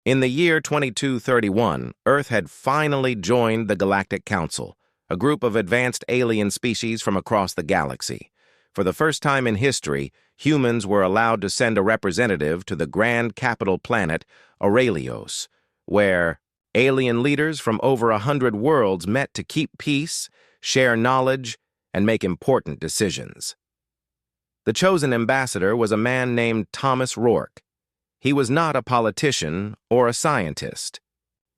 In the year 2231, Earth had finally joined the Galactic Council, a group of advanced alien species from across the galaxy. For the first time in history, humans were allowed to send a representative to the grand capital planet, Aurelios, where alien leaders from over 100 worlds met to keep peace, share knowledge, and make important decisions. The chosen ambassador was a man named Thomas Rourke. He was not a politician or a scientist.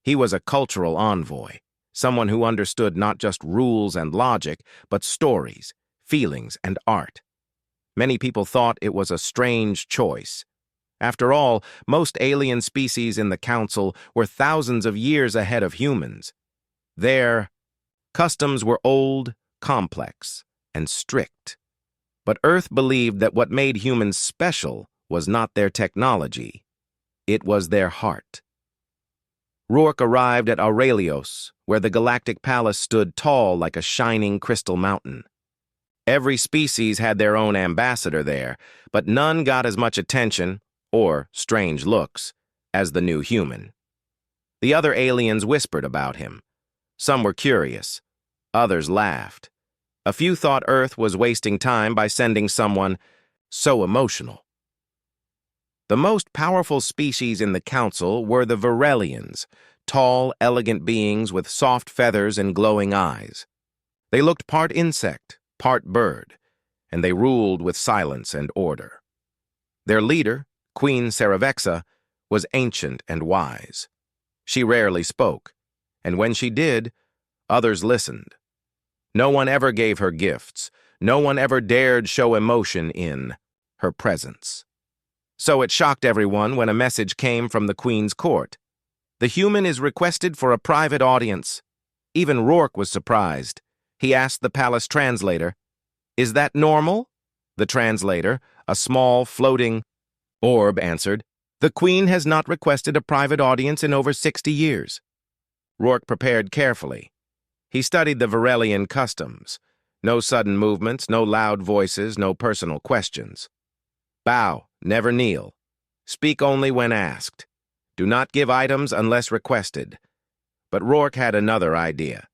He was a cultural envoy, someone who understood not just rules and logic, but stories, feelings, and art. Many people thought it was a strange choice. After all, most alien species in the Council were thousands of years ahead of humans. Their customs were old, complex, and strict. But Earth believed that what made humans special was not their technology. It was their heart. Rourke arrived at Aurelios, where the Galactic Palace stood tall like a shining crystal mountain. Every species had their own ambassador there, but none got as much attention, or strange looks, as the new human. The other aliens whispered about him. Some were curious. Others laughed. A few thought Earth was wasting time by sending someone so emotional. The most powerful species in the Council were the Varelians, tall, elegant beings with soft feathers and glowing eyes. They looked part insect, part bird, and they ruled with silence and order. Their leader, Queen Saravexa, was ancient and wise. She rarely spoke, and when she did, others listened. No one ever gave her gifts. No one ever dared show emotion in her presence. So it shocked everyone when a message came from the Queen's court. The human is requested for a private audience. Even Rourke was surprised. He asked the palace translator, "Is that normal?" The translator, a small, floating orb, answered, "The Queen has not requested a private audience in over 60 years. Rourke prepared carefully. He studied the Varelian customs. No sudden movements, no loud voices, no personal questions. Bow, never kneel. Speak only when asked. Do not give items unless requested. But Rourke had another idea.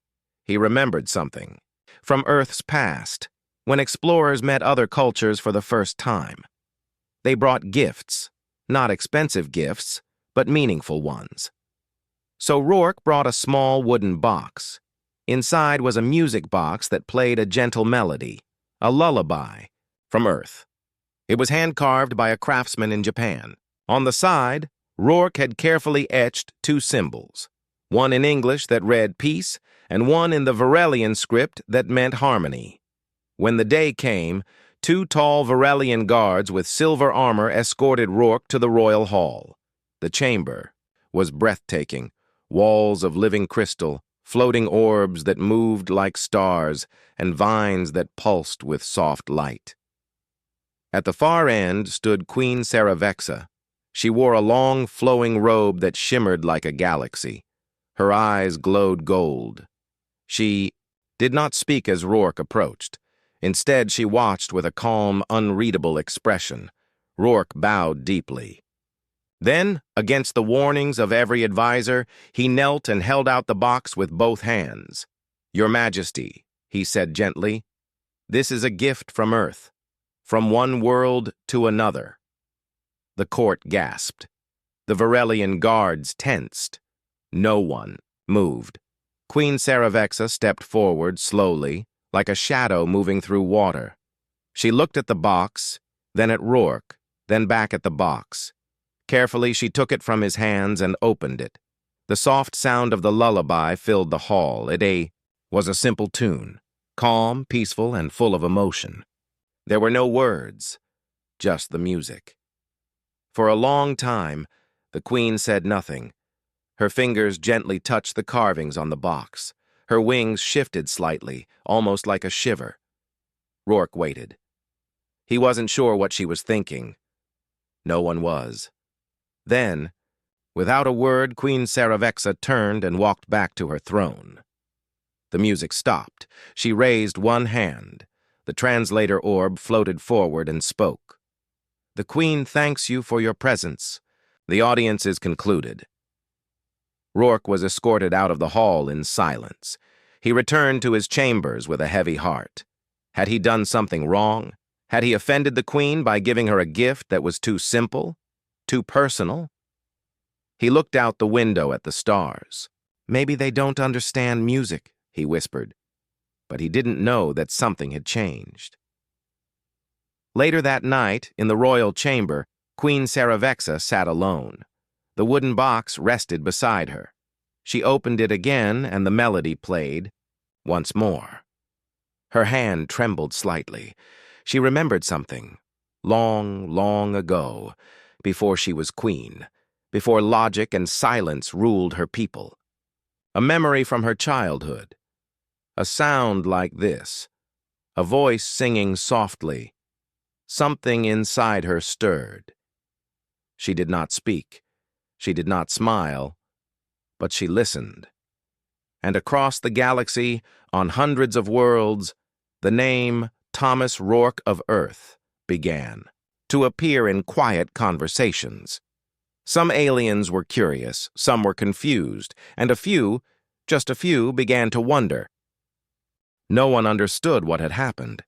He remembered something from Earth's past, when explorers met other cultures for the first time. They brought gifts, not expensive gifts, but meaningful ones. So Rourke brought a small wooden box. Inside was a music box that played a gentle melody, a lullaby, from Earth. It was hand-carved by a craftsman in Japan. On the side, Rourke had carefully etched two symbols, one in English that read peace, and one in the Varelian script that meant harmony. When the day came, two tall Varelian guards with silver armor escorted Rourke to the royal hall. The chamber was breathtaking, walls of living crystal, floating orbs that moved like stars, and vines that pulsed with soft light. At the far end stood Queen Saravexa. She wore a long, flowing robe that shimmered like a galaxy. Her eyes glowed gold. She did not speak as Rourke approached. Instead, she watched with a calm, unreadable expression. Rourke bowed deeply. Then, against the warnings of every advisor, he knelt and held out the box with both hands. "Your Majesty," he said gently, "this is a gift from Earth, from one world to another." The court gasped. The Varelian guards tensed. No one moved. Queen Saravexa stepped forward slowly, like a shadow moving through water. She looked at the box, then at Rourke, then back at the box. Carefully, she took it from his hands and opened it. The soft sound of the lullaby filled the hall. It was a simple tune, calm, peaceful, and full of emotion. There were no words, just the music. For a long time, the Queen said nothing. Her fingers gently touched the carvings on the box. Her wings shifted slightly, almost like a shiver. Rourke waited. He wasn't sure what she was thinking. No one was. Then, without a word, Queen Saravexa turned and walked back to her throne. The music stopped. She raised one hand. The translator orb floated forward and spoke. "The Queen thanks you for your presence. The audience is concluded. Rourke was escorted out of the hall in silence. He returned to his chambers with a heavy heart. Had he done something wrong? Had he offended the Queen by giving her a gift that was too simple, too personal? He looked out the window at the stars. Maybe they don't understand music, he whispered. But he didn't know that something had changed. Later that night, in the royal chamber, Queen Saravexa sat alone. The wooden box rested beside her. She opened it again, and the melody played once more. Her hand trembled slightly. She remembered something, long, long ago, before she was queen, before logic and silence ruled her people. A memory from her childhood. A sound like this, a voice singing softly. Something inside her stirred. She did not speak. She did not smile, but she listened. And across the galaxy, on hundreds of worlds, the name Thomas Rourke of Earth began to appear in quiet conversations. Some aliens were curious, some were confused, and a few, just a few, began to wonder. No one understood what had happened.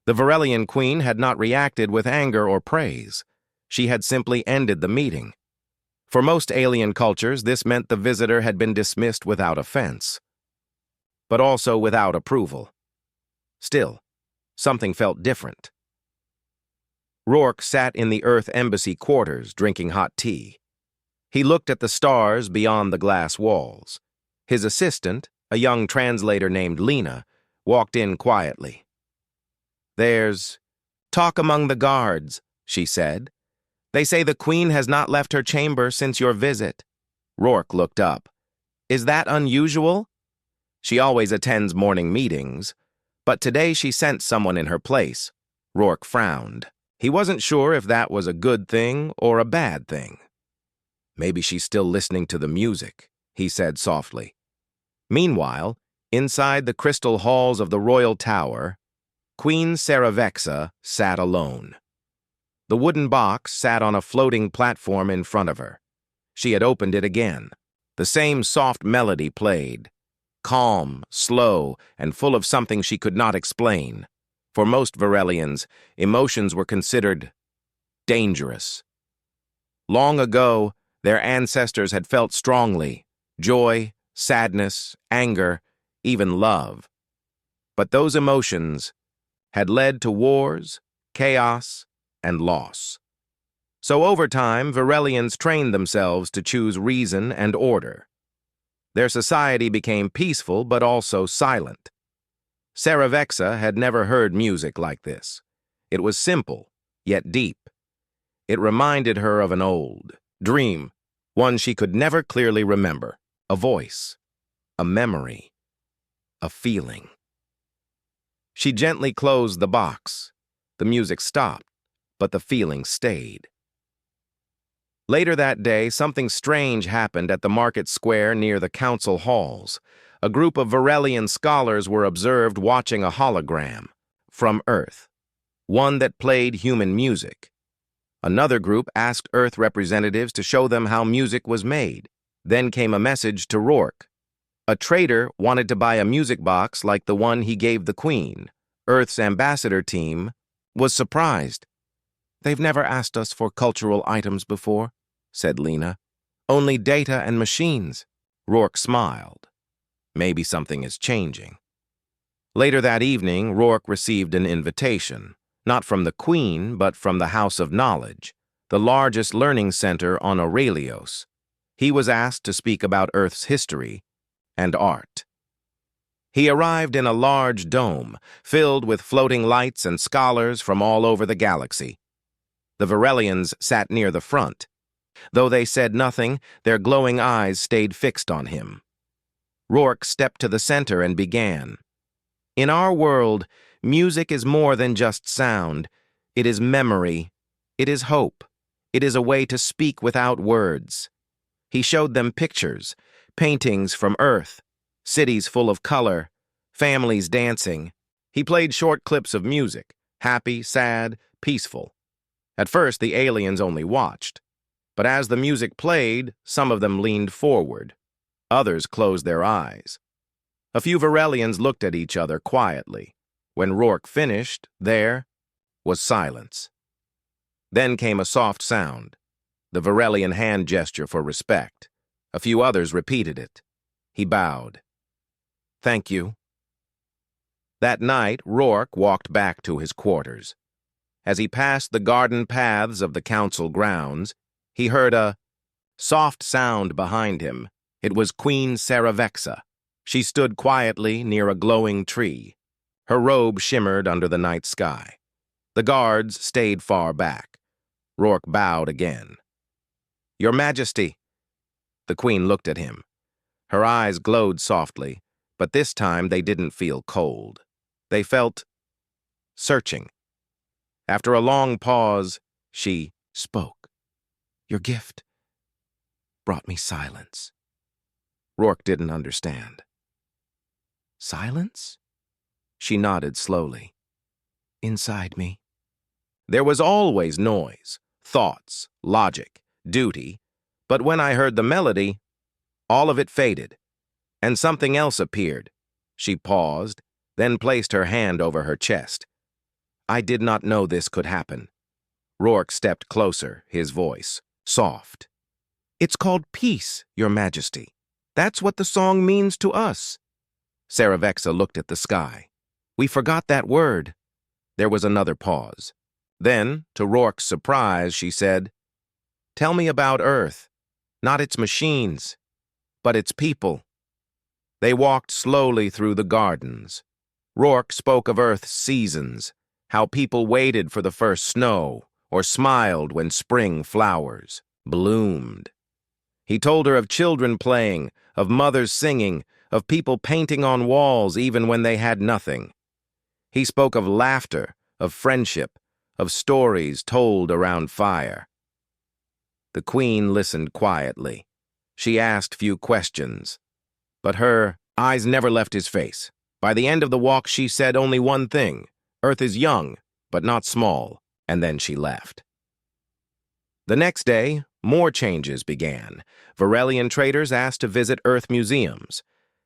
The Varelian Queen had not reacted with anger or praise. She had simply ended the meeting. For most alien cultures, this meant the visitor had been dismissed without offense, but also without approval. Still, something felt different. Rourke sat in the Earth Embassy quarters, drinking hot tea. He looked at the stars beyond the glass walls. His assistant, a young translator named Lena, walked in quietly. "There's talk among the guards," she said. "They say the Queen has not left her chamber since your visit." Rourke looked up. "Is that unusual?" "She always attends morning meetings, but today she sent someone in her place." Rourke frowned. He wasn't sure if that was a good thing or a bad thing. "Maybe she's still listening to the music," he said softly. Meanwhile, inside the crystal halls of the royal tower, Queen Saravexa sat alone. The wooden box sat on a floating platform in front of her. She had opened it again. The same soft melody played, calm, slow, and full of something she could not explain. For most Varelians, emotions were considered dangerous. Long ago, their ancestors had felt strongly joy, sadness, anger, even love. But those emotions had led to wars, chaos, and loss. So over time, Varelians trained themselves to choose reason and order. Their society became peaceful but also silent. Saravexa had never heard music like this. It was simple, yet deep. It reminded her of an old dream, one she could never clearly remember, a voice, a memory, a feeling. She gently closed the box. The music stopped, but the feeling stayed. Later that day, something strange happened at the market square near the council halls. A group of Varelian scholars were observed watching a hologram from Earth, one that played human music. Another group asked Earth representatives to show them how music was made. Then came a message to Rourke. A trader wanted to buy a music box like the one he gave the Queen. Earth's ambassador team was surprised. "They've never asked us for cultural items before," said Lena. "Only data and machines." Rourke smiled. Maybe something is changing. Later that evening, Rourke received an invitation, not from the Queen, but from the House of Knowledge, the largest learning center on Aurelios. He was asked to speak about Earth's history and art. He arrived in a large dome, filled with floating lights and scholars from all over the galaxy. The Varelians sat near the front. Though they said nothing, their glowing eyes stayed fixed on him. Rourke stepped to the center and began. "In our world, music is more than just sound. It is memory. It is hope. It is a way to speak without words." He showed them pictures, paintings from Earth, cities full of color, families dancing. He played short clips of music, happy, sad, peaceful. At first, the aliens only watched. But as the music played, some of them leaned forward. Others closed their eyes. A few Varelians looked at each other quietly. When Rourke finished, there was silence. Then came a soft sound, the Varelian hand gesture for respect. A few others repeated it. He bowed. "Thank you." That night, Rourke walked back to his quarters. As he passed the garden paths of the council grounds, he heard a soft sound behind him. It was Queen Saravexa. She stood quietly near a glowing tree. Her robe shimmered under the night sky. The guards stayed far back. Rourke bowed again. "Your Majesty." The queen looked at him. Her eyes glowed softly, but this time they didn't feel cold. They felt searching. After a long pause, she spoke. "Your gift brought me silence." Rourke didn't understand. "Silence?" She nodded slowly. "Inside me." There was always noise, thoughts, logic, duty, but when I heard the melody, all of it faded, and something else appeared. She paused, then placed her hand over her chest. I did not know this could happen. Rourke stepped closer, his voice soft. "It's called peace, Your Majesty. That's what the song means to us." Saravexa looked at the sky. "We forgot that word." There was another pause. Then, to Rourke's surprise, she said, "Tell me about Earth, not its machines, but its people." They walked slowly through the gardens. Rourke spoke of Earth's seasons, how people waited for the first snow or smiled when spring flowers bloomed. He told her of children playing, of mothers singing, of people painting on walls even when they had nothing. He spoke of laughter, of friendship, of stories told around fire. The queen listened quietly. She asked few questions, but her eyes never left his face. By the end of the walk, she said only one thing: Earth is young, but not small, and then she left. The next day, more changes began. Varelian traders asked to visit Earth museums.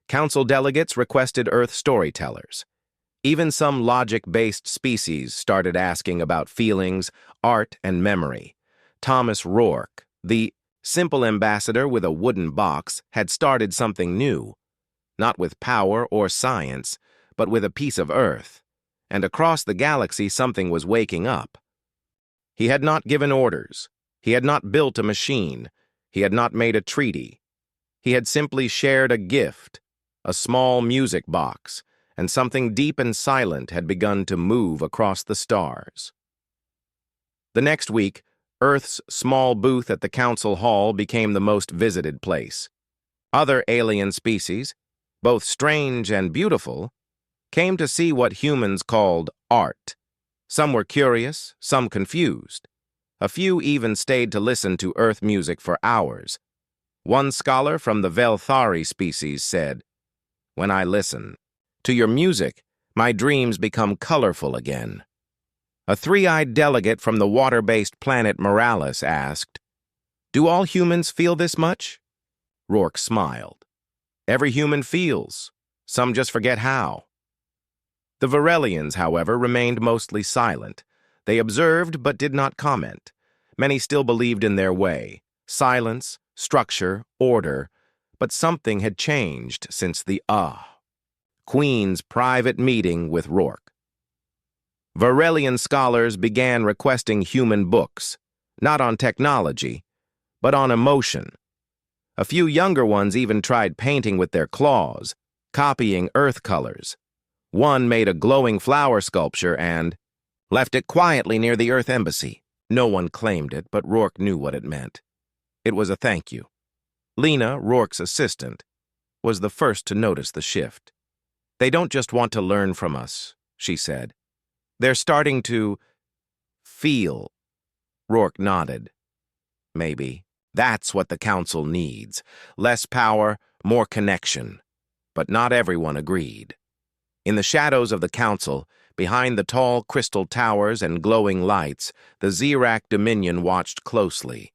Council delegates requested Earth storytellers. Even some logic-based species started asking about feelings, art, and memory. Thomas Rourke, the simple ambassador with a wooden box, had started something new, not with power or science, but with a piece of Earth. And across the galaxy, something was waking up. He had not given orders. He had not built a machine. He had not made a treaty. He had simply shared a gift, a small music box, and something deep and silent had begun to move across the stars. The next week, Earth's small booth at the council hall became the most visited place. Other alien species, both strange and beautiful, came to see what humans called art. Some were curious, some confused. A few even stayed to listen to Earth music for hours. One scholar from the Velthari species said, "When I listen to your music, my dreams become colorful again." A three-eyed delegate from the water-based planet Morales asked, "Do all humans feel this much?" Rourke smiled. "Every human feels. Some just forget how." The Varelians, however, remained mostly silent. They observed but did not comment. Many still believed in their way. Silence, structure, order. But something had changed since the Queen's private meeting with Rourke. Varelian scholars began requesting human books, not on technology, but on emotion. A few younger ones even tried painting with their claws, copying Earth colors. One made a glowing flower sculpture and left it quietly near the Earth Embassy. No one claimed it, but Rourke knew what it meant. It was a thank you. Lena, Rourke's assistant, was the first to notice the shift. "They don't just want to learn from us," she said. "They're starting to feel." Rourke nodded. "Maybe. That's what the council needs. Less power, more connection." But not everyone agreed. In the shadows of the council, behind the tall crystal towers and glowing lights, the Zirak Dominion watched closely.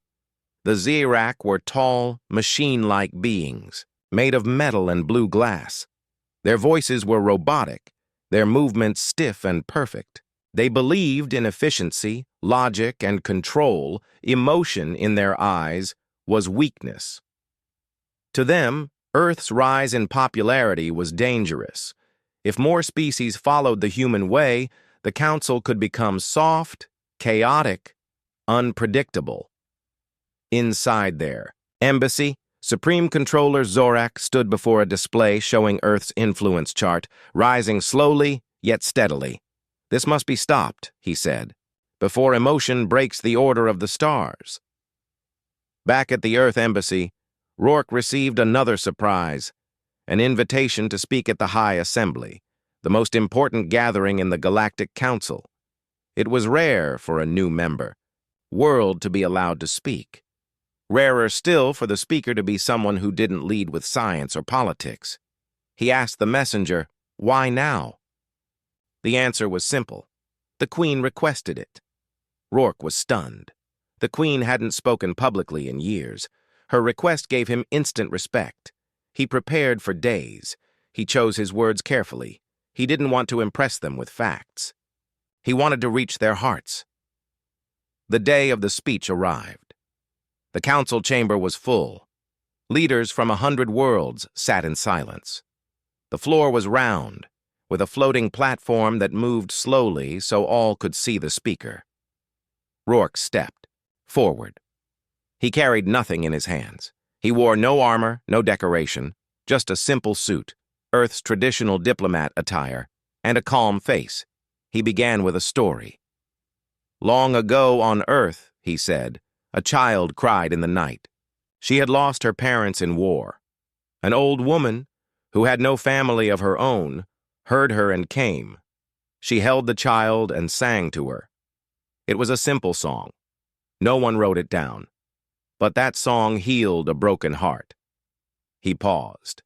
The Zirak were tall, machine-like beings, made of metal and blue glass. Their voices were robotic, their movements stiff and perfect. They believed in efficiency, logic, and control. Emotion in their eyes was weakness. To them, Earth's rise in popularity was dangerous. If more species followed the human way, the Council could become soft, chaotic, unpredictable. Inside their embassy, Supreme Controller Zorak stood before a display showing Earth's influence chart, rising slowly yet steadily. "This must be stopped," he said, "before emotion breaks the order of the stars." Back at the Earth Embassy, Rourke received another surprise, an invitation to speak at the High Assembly, the most important gathering in the Galactic Council. It was rare for a new member, world to be allowed to speak. Rarer still for the speaker to be someone who didn't lead with science or politics. He asked the messenger, "Why now?" The answer was simple. The Queen requested it. Rourke was stunned. The Queen hadn't spoken publicly in years. Her request gave him instant respect. He prepared for days. He chose his words carefully. He didn't want to impress them with facts. He wanted to reach their hearts. The day of the speech arrived. The council chamber was full. Leaders from 100 worlds sat in silence. The floor was round, with a floating platform that moved slowly so all could see the speaker. Rourke stepped forward. He carried nothing in his hands. He wore no armor, no decoration, just a simple suit, Earth's traditional diplomat attire, and a calm face. He began with a story. "Long ago on Earth," he said, "a child cried in the night. She had lost her parents in war. An old woman, who had no family of her own, heard her and came. She held the child and sang to her. It was a simple song. No one wrote it down. But that song healed a broken heart." He paused.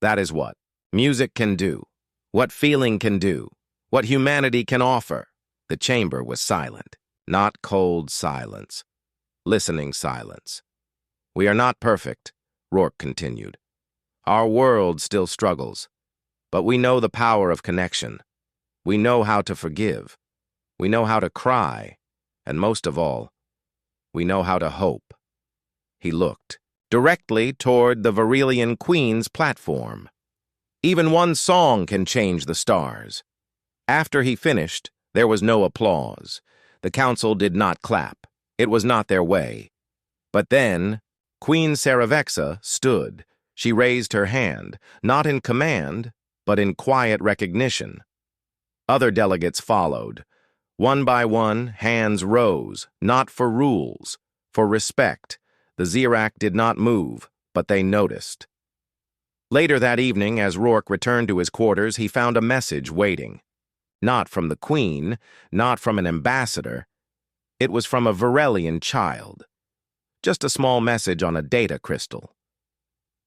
"That is what music can do, what feeling can do, what humanity can offer." The chamber was silent, not cold silence, listening silence. "We are not perfect," Rourke continued. "Our world still struggles, but we know the power of connection. We know how to forgive. We know how to cry, and most of all, we know how to hope." He looked directly toward the Virelian Queen's platform. "Even one song can change the stars." After he finished, there was no applause. The council did not clap. It was not their way. But then, Queen Saravexa stood. She raised her hand, not in command, but in quiet recognition. Other delegates followed. One by one, hands rose, not for rules, for respect. The Zirak did not move, but they noticed. Later that evening, as Rourke returned to his quarters, he found a message waiting. Not from the Queen, not from an ambassador. It was from a Virelian child. Just a small message on a data crystal.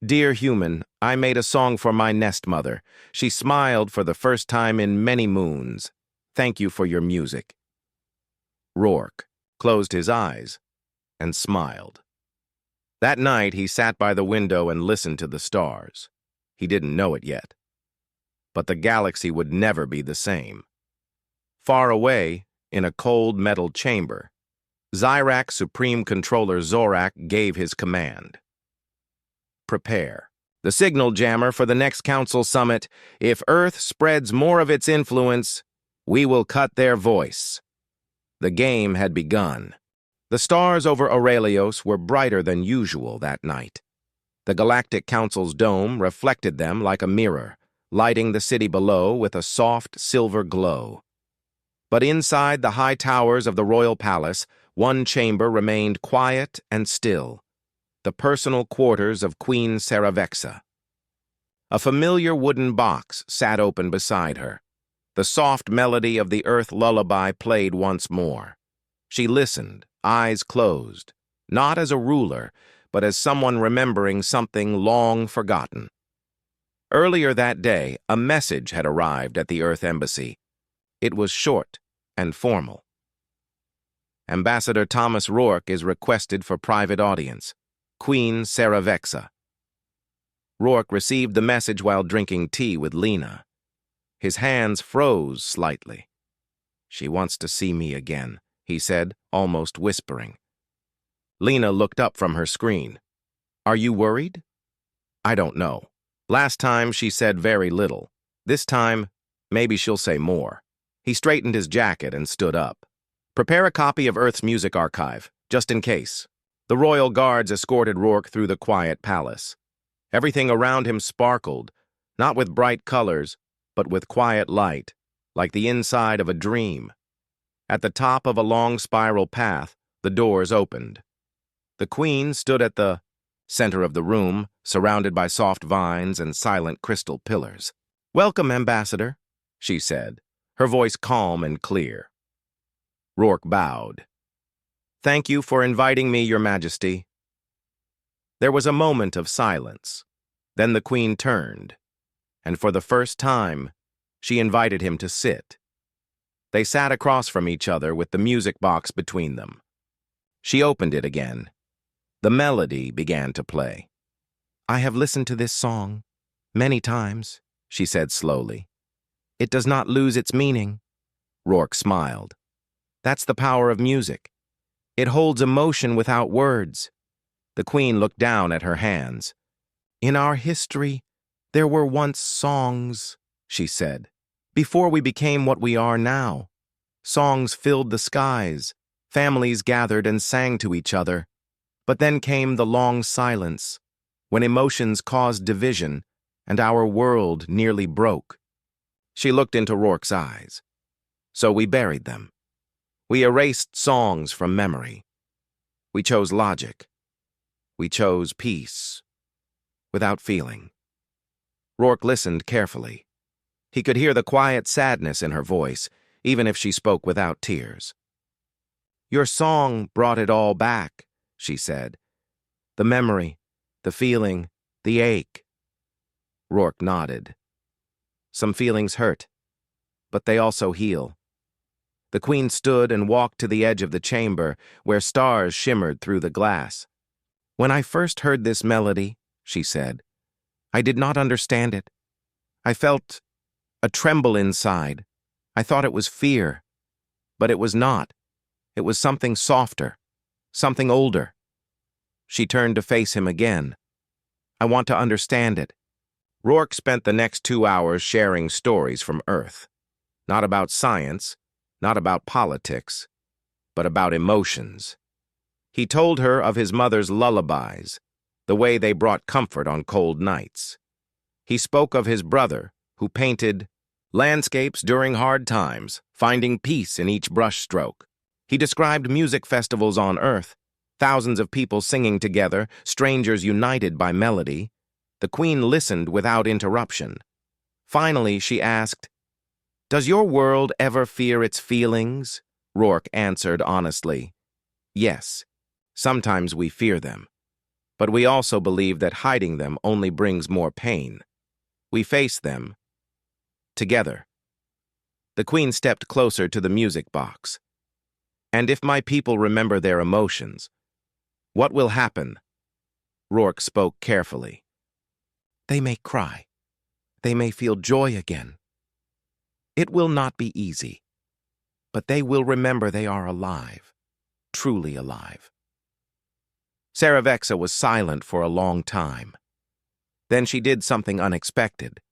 "Dear human, I made a song for my nest mother. She smiled for the first time in many moons. Thank you for your music." Rourke closed his eyes and smiled. That night, he sat by the window and listened to the stars. He didn't know it yet. But the galaxy would never be the same. Far away, in a cold metal chamber, Zyrak's Supreme Controller Zorak gave his command. "Prepare the signal jammer for the next Council Summit. If Earth spreads more of its influence, we will cut their voice." The game had begun. The stars over Aurelios were brighter than usual that night. The Galactic Council's dome reflected them like a mirror, lighting the city below with a soft silver glow. But inside the high towers of the royal palace, one chamber remained quiet and still, the personal quarters of Queen Saravexa. A familiar wooden box sat open beside her. The soft melody of the Earth lullaby played once more. She listened, eyes closed, not as a ruler, but as someone remembering something long forgotten. Earlier that day, a message had arrived at the Earth Embassy. It was short and formal. "Ambassador Thomas Rourke is requested for private audience. Queen Saravexa." Rourke received the message while drinking tea with Lena. His hands froze slightly. "She wants to see me again," he said, almost whispering. Lena looked up from her screen. "Are you worried?" "I don't know. Last time she said very little. This time, maybe she'll say more." He straightened his jacket and stood up. "Prepare a copy of Earth's music archive, just in case." The royal guards escorted Rourke through the quiet palace. Everything around him sparkled, not with bright colors, but with quiet light, like the inside of a dream. At the top of a long spiral path, the doors opened. The queen stood at the center of the room, surrounded by soft vines and silent crystal pillars. "Welcome, Ambassador," she said, her voice calm and clear. Rourke bowed. "Thank you for inviting me, Your Majesty." There was a moment of silence. Then the queen turned, and for the first time, she invited him to sit. They sat across from each other with the music box between them. She opened it again. The melody began to play. "I have listened to this song many times," she said slowly. "It does not lose its meaning." Rourke smiled. "That's the power of music. It holds emotion without words." The queen looked down at her hands. "In our history, there were once songs," she said. "Before we became what we are now. Songs filled the skies. Families gathered and sang to each other. But then came the long silence, when emotions caused division and our world nearly broke." She looked into Rourke's eyes. "So we buried them. We erased songs from memory. We chose logic. We chose peace, without feeling." Rourke listened carefully. He could hear the quiet sadness in her voice, even if she spoke without tears. "Your song brought it all back," she said. "The memory, the feeling, the ache." Rourke nodded. "Some feelings hurt, but they also heal." The queen stood and walked to the edge of the chamber, where stars shimmered through the glass. "When I first heard this melody," she said, "I did not understand it. I felt a tremble inside. I thought it was fear, but it was not. It was something softer, something older." She turned to face him again. "I want to understand it." Rourke spent the next 2 hours sharing stories from Earth. Not about science, not about politics, but about emotions. He told her of his mother's lullabies, the way they brought comfort on cold nights. He spoke of his brother, who painted landscapes during hard times, finding peace in each brushstroke. He described music festivals on Earth, thousands of people singing together, strangers united by melody. The queen listened without interruption. Finally, she asked, "Does your world ever fear its feelings?" Rourke answered honestly, "Yes. Sometimes we fear them. But we also believe that hiding them only brings more pain. We face them together." The queen stepped closer to the music box. "And if my people remember their emotions, what will happen?" Rourke spoke carefully. "They may cry. They may feel joy again. It will not be easy, but they will remember they are alive, truly alive." Saravexa was silent for a long time. Then she did something unexpected.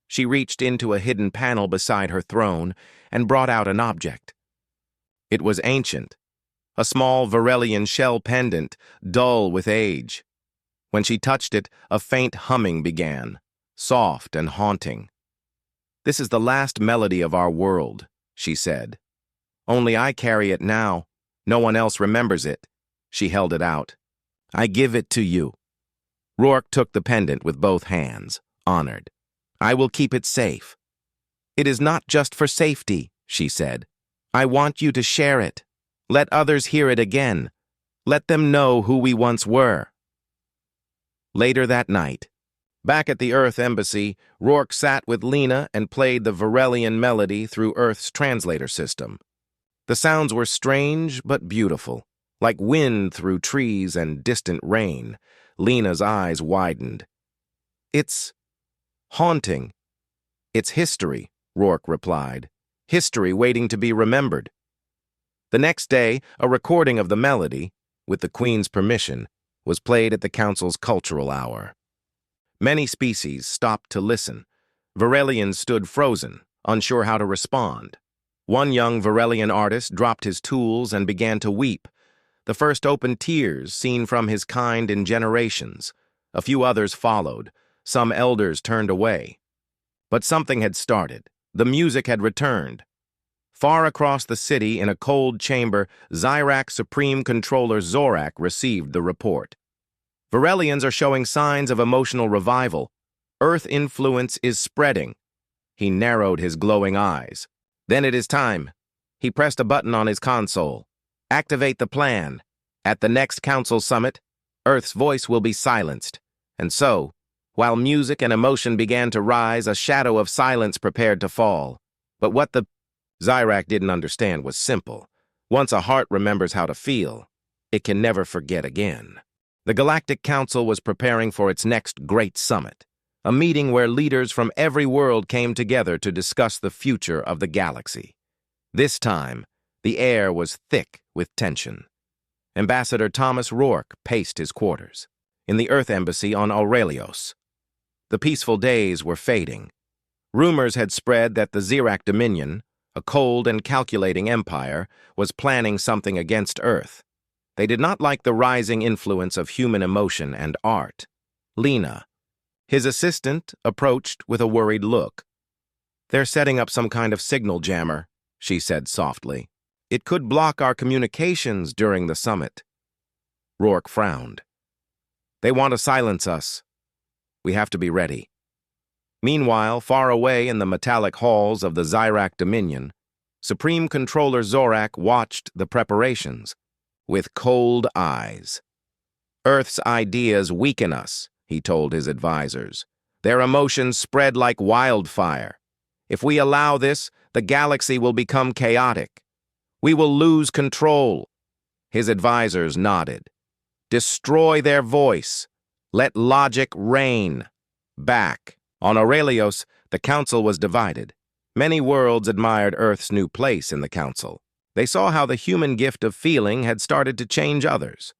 She reached into a hidden panel beside her throne and brought out an object. It was ancient, a small Varelian shell pendant, dull with age. When she touched it, a faint humming began, soft and haunting. "This is the last melody of our world," she said. "Only I carry it now. No one else remembers it." She held it out. "I give it to you." Rourke took the pendant with both hands, honored. "I will keep it safe." "It is not just for safety," she said. "I want you to share it. Let others hear it again. Let them know who we once were." Later that night, back at the Earth Embassy, Rourke sat with Lena and played the Varelian melody through Earth's translator system. The sounds were strange but beautiful, like wind through trees and distant rain. Lena's eyes widened. It's haunting. It's history, Rourke replied. History waiting to be remembered. The next day, a recording of the melody, with the Queen's permission, was played at the Council's cultural hour. Many species stopped to listen. Varelians stood frozen, unsure how to respond. One young Varelian artist dropped his tools and began to weep, the first open tears seen from his kind in generations. A few others followed. Some elders turned away. But something had started. The music had returned. Far across the city, in a cold chamber, Zyrak Supreme Controller Zorak received the report. Varelians are showing signs of emotional revival. Earth influence is spreading. He narrowed his glowing eyes. Then it is time. He pressed a button on his console. Activate the plan. At the next council summit, Earth's voice will be silenced. And so, while music and emotion began to rise, a shadow of silence prepared to fall. But what the Zyrak didn't understand was simple. Once a heart remembers how to feel, it can never forget again. The Galactic Council was preparing for its next great summit, a meeting where leaders from every world came together to discuss the future of the galaxy. This time, the air was thick with tension. Ambassador Thomas Rourke paced his quarters in the Earth Embassy on Aurelios. The peaceful days were fading. Rumors had spread that the Zyrak Dominion, a cold and calculating empire, was planning something against Earth. They did not like the rising influence of human emotion and art. Lena, his assistant, approached with a worried look. "They're setting up some kind of signal jammer," she said softly. "It could block our communications during the summit." Rourke frowned. "They want to silence us. We have to be ready." Meanwhile, far away in the metallic halls of the Zyrak Dominion, Supreme Controller Zorak watched the preparations with cold eyes. "Earth's ideas weaken us," he told his advisors. "Their emotions spread like wildfire. If we allow this, the galaxy will become chaotic. We will lose control." His advisors nodded. "Destroy their voice. Let logic reign." Back on Aurelios, the council was divided. Many worlds admired Earth's new place in the council. They saw how the human gift of feeling had started to change others.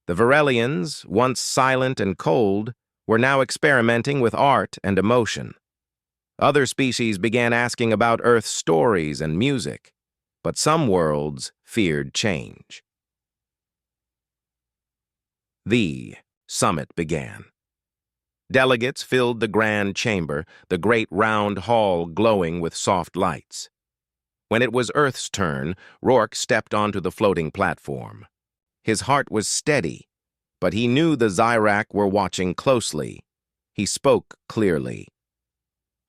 The Varelians, once silent and cold, were now experimenting with art and emotion. Other species began asking about Earth's stories and music, but some worlds feared change. The summit began. Delegates filled the grand chamber, the great round hall glowing with soft lights. When it was Earth's turn, Rourke stepped onto the floating platform. His heart was steady, but he knew the Zyrak were watching closely. He spoke clearly.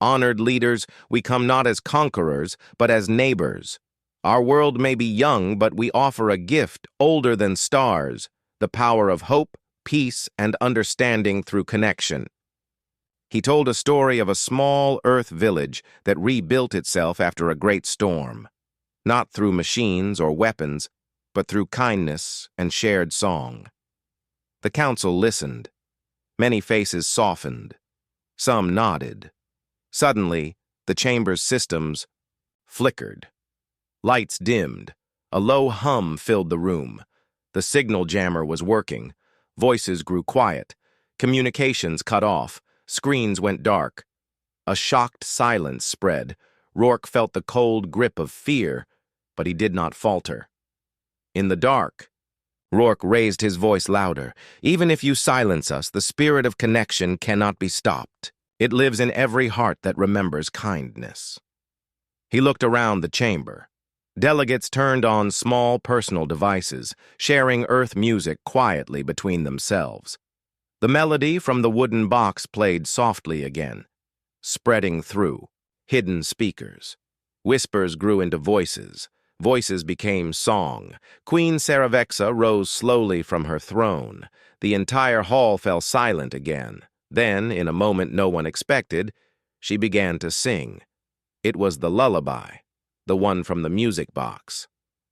"Honored leaders, we come not as conquerors, but as neighbors. Our world may be young, but we offer a gift older than stars, the power of hope, peace, and understanding through connection." He told a story of a small Earth village that rebuilt itself after a great storm, not through machines or weapons, but through kindness and shared song. The council listened. Many faces softened. Some nodded. Suddenly, the chamber's systems flickered. Lights dimmed. A low hum filled the room. The signal jammer was working. Voices grew quiet. Communications cut off. Screens went dark. A shocked silence spread. Rourke felt the cold grip of fear, but he did not falter. In the dark, Rourke raised his voice louder. "Even if you silence us, the spirit of connection cannot be stopped. It lives in every heart that remembers kindness." He looked around the chamber. Delegates turned on small personal devices, sharing Earth music quietly between themselves. The melody from the wooden box played softly again, spreading through hidden speakers. Whispers grew into voices. Voices became song. Queen Saravexa rose slowly from her throne. The entire hall fell silent again. Then, in a moment no one expected, she began to sing. It was the lullaby, the one from the music box.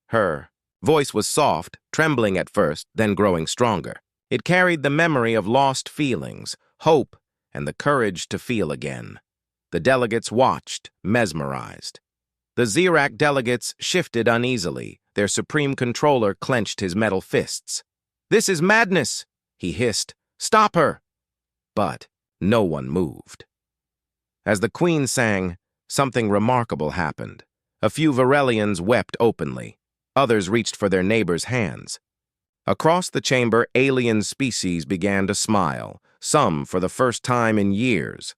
Her voice was soft, trembling at first, then growing stronger. It carried the memory of lost feelings, hope, and the courage to feel again. The delegates watched, mesmerized. The Xerac delegates shifted uneasily. Their supreme controller clenched his metal fists. "This is madness," he hissed. "Stop her!" But no one moved. As the Queen sang, something remarkable happened. A few Varelians wept openly. Others reached for their neighbors' hands. Across the chamber, alien species began to smile, some for the first time in years.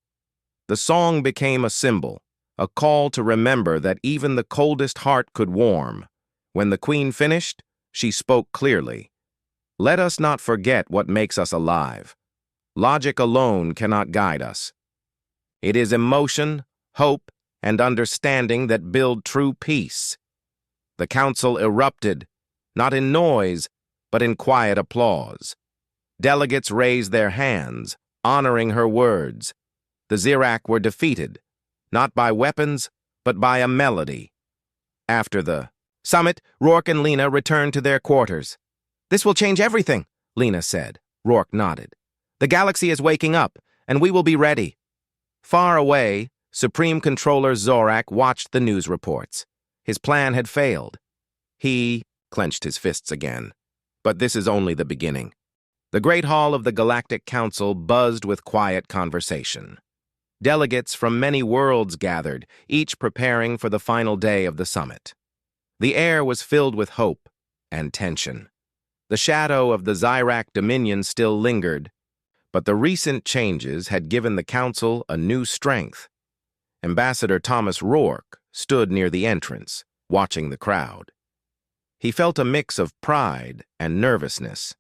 The song became a symbol, a call to remember that even the coldest heart could warm. When the Queen finished, she spoke clearly. "Let us not forget what makes us alive. Logic alone cannot guide us. It is emotion, hope, and understanding that build true peace." The council erupted, not in noise, but in quiet applause. Delegates raised their hands, honoring her words. The Xerac were defeated, not by weapons, but by a melody. After the summit, Rourke and Lena returned to their quarters. "This will change everything," Lena said. Rourke nodded. "The galaxy is waking up, and we will be ready." Far away, Supreme Controller Zorak watched the news reports. His plan had failed. He clenched his fists again. But this is only the beginning. The Great Hall of the Galactic Council buzzed with quiet conversation. Delegates from many worlds gathered, each preparing for the final day of the summit. The air was filled with hope and tension. The shadow of the Xerac Dominion still lingered, but the recent changes had given the Council a new strength. Ambassador Thomas Rourke stood near the entrance, watching the crowd. He felt a mix of pride and nervousness.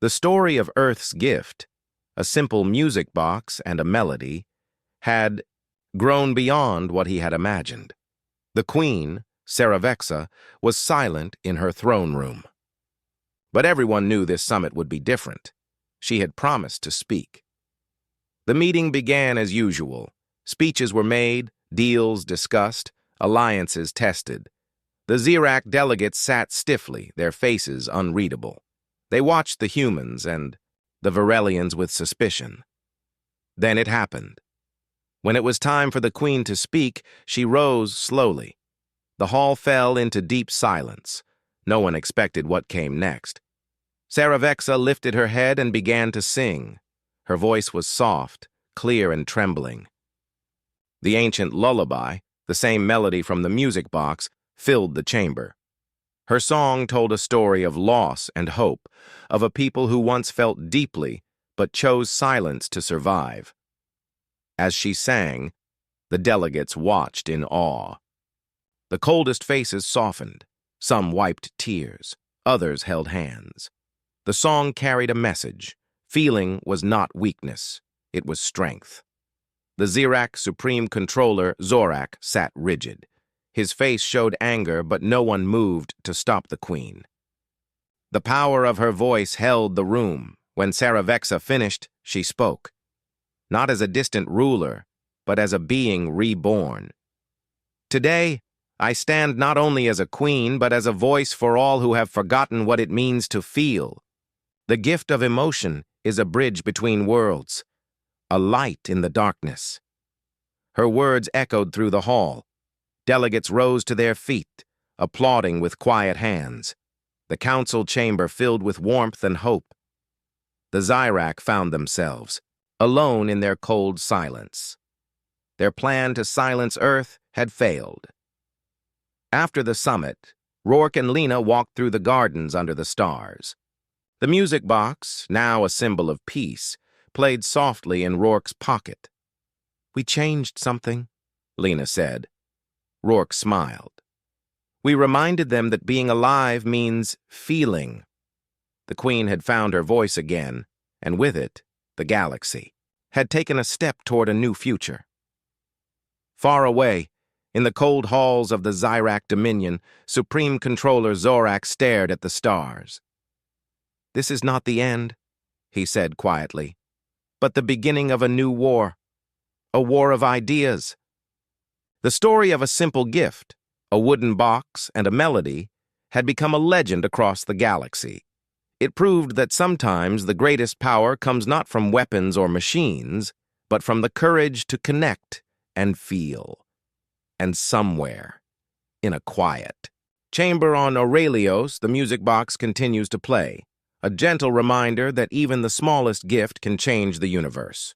The story of Earth's gift, a simple music box and a melody, had grown beyond what he had imagined. The Queen, Saravexa, was silent in her throne room. But everyone knew this summit would be different. She had promised to speak. The meeting began as usual. Speeches were made, deals discussed, alliances tested. The Xerac delegates sat stiffly, their faces unreadable. They watched the humans and the Varelians with suspicion. Then it happened. When it was time for the Queen to speak, she rose slowly. The hall fell into deep silence. No one expected what came next. Saravexa lifted her head and began to sing. Her voice was soft, clear and trembling. The ancient lullaby, the same melody from the music box, filled the chamber. Her song told a story of loss and hope, of a people who once felt deeply but chose silence to survive. As she sang, the delegates watched in awe. The coldest faces softened. Some wiped tears. Others held hands. The song carried a message. Feeling was not weakness. It was strength. The Xerac Supreme Controller, Zorak, sat rigid. His face showed anger, but no one moved to stop the Queen. The power of her voice held the room. When Saravexa finished, she spoke. Not as a distant ruler, but as a being reborn. "Today, I stand not only as a queen, but as a voice for all who have forgotten what it means to feel. The gift of emotion is a bridge between worlds, a light in the darkness." Her words echoed through the hall. Delegates rose to their feet, applauding with quiet hands. The council chamber filled with warmth and hope. The Xerac found themselves alone in their cold silence. Their plan to silence Earth had failed. After the summit, Rourke and Lena walked through the gardens under the stars. The music box, now a symbol of peace, played softly in Rourke's pocket. "We changed something," Lena said. Rourke smiled. "We reminded them that being alive means feeling." The Queen had found her voice again, and with it, the galaxy had taken a step toward a new future. Far away, in the cold halls of the Xerac Dominion, Supreme Controller Zorak stared at the stars. "This is not the end," he said quietly, "but the beginning of a new war. A war of ideas." The story of a simple gift, a wooden box and a melody, had become a legend across the galaxy. It proved that sometimes the greatest power comes not from weapons or machines, but from the courage to connect and feel. And somewhere, in a quiet chamber on Aurelios, the music box continues to play, a gentle reminder that even the smallest gift can change the universe.